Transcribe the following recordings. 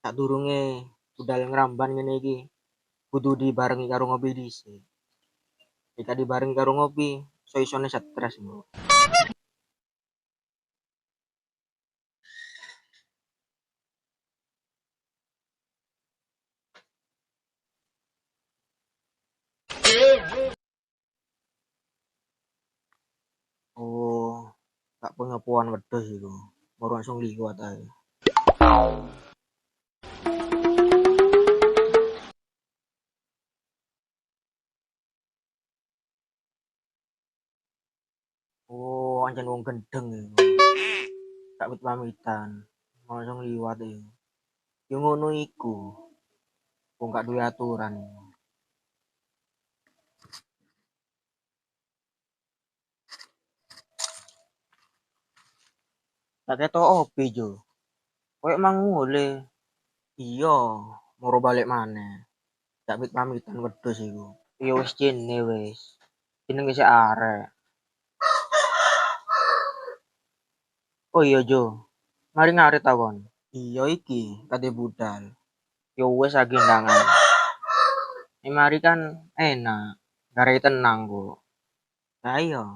Sadurunge budal ngramban ngene iki kudu dibarengi karo ngopi dhisik. Jika dibarengi karo ngopi, iso-isone stres, Mbok. Oh, gak pengepuan wedhus iku. Baru langsung liwat ae. Oh, ancen wong gendeng iku. Gak pamit-pamitan. Langsung liwat iku. Yo ngono iku. Wong gak duwe aturan. Tak ketok opo jo. Koyok mang ngule. Iya, moro balik maneh. Gak pamit-pamitan wedhus iku. Ya wis jene wis. Jenenge sik arek. Oh iya Jo, mari ngarit takon. Iya iki, kate budal. Ya wis agendangan. Mari kan enak. Garai tenang kok. Lah iya.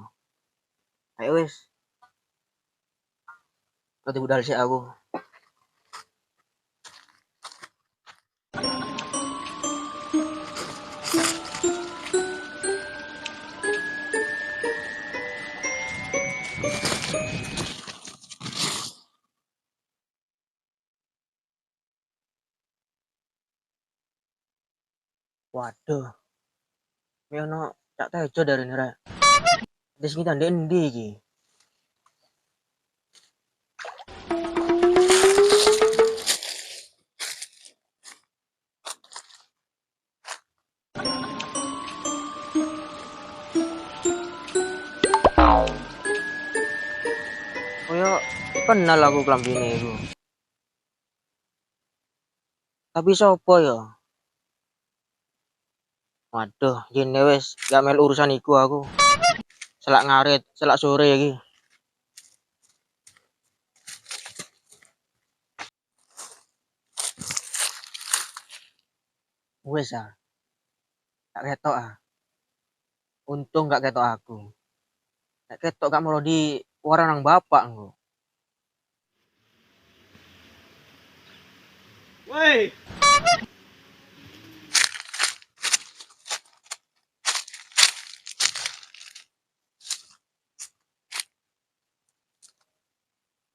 Ayo wis, kate budal sik aku. Waduh, mi ono cak tejo dari rek. Wis kita ndek endi iki? Koyo kenal aku klambine iku. Tapi sopo ya? Waduh, jene wis gak mel urusan iku aku. Selak ngarit, selak sore iki. Wis ah, gak ketok ah. Untung gak ketok aku. Gak ketok gak mau di warang nang bapak engko. Woi,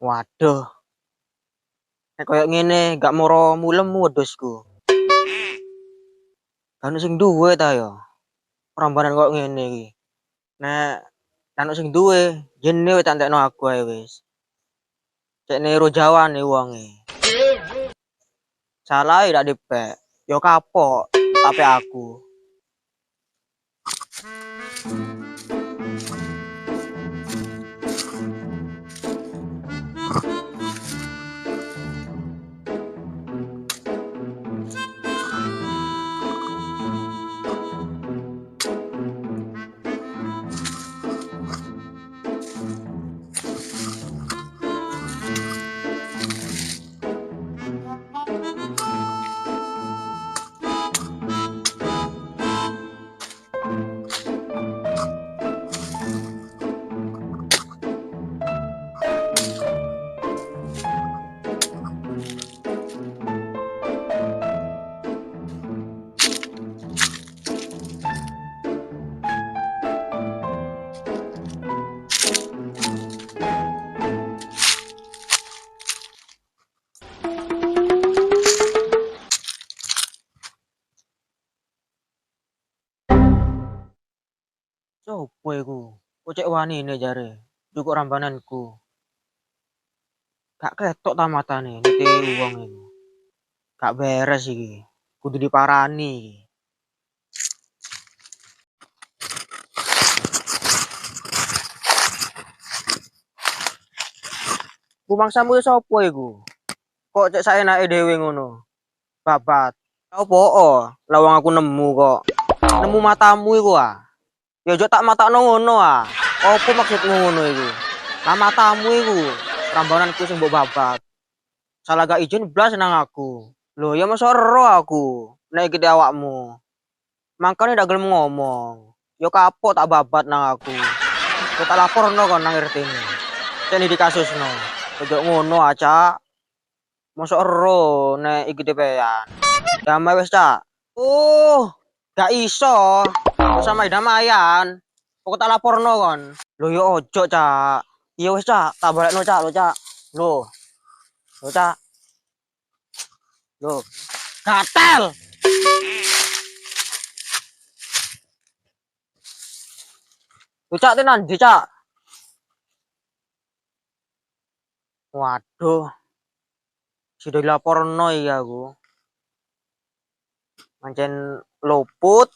Waduh, nek koyo ngene gak moro mulem wedhusku. Kan sing duwe ta ya. Rambanan koyo ngene iki. Nek kan sing duwe, jene wis tak entekno aku ae wis. Cek niru jawane wonge. Salah dak dipek. Yo kapok, tapi aku. Sopo iku? Kok cek wanine jare. Cukup rambananku. Gak ketok ta matane nite wong iku. Gak beres iki. Kudu diparani iki. Bumangsamu sapa iku? Kok cek saenake dhewe ngono? Babat. Opo? Lah wong aku nemu kok. Nemu matamu iku ah. Ya ojo tak matakno ngono ah. Opo maksudmu ngono iku? Lah matamu iku rambananku sing mbok babat. Salah gak izin blas nang aku. Lho ya masa ero aku nek iki awakmu. Makane ndak gelem ngomong. Yo kapok tak babat nang aku. Yo tak laporno kon nang RT ini. Cek di kasusno. Ojo ngono aca. Masa ero nek iki DP-an. Damai wis, Cak. Oh, gak iso. Wis sama damaian. Pokok tak laporno kon. Lho yo ojo, Cak. Iya wis, Cak. Tak balekno, Cak, lo, Cak. Lho. Lho, Cak. Lho. Gatel. Lho, Cak tenan ndi, Cak? Waduh, sudah dilaporno iki aku. Pancen luput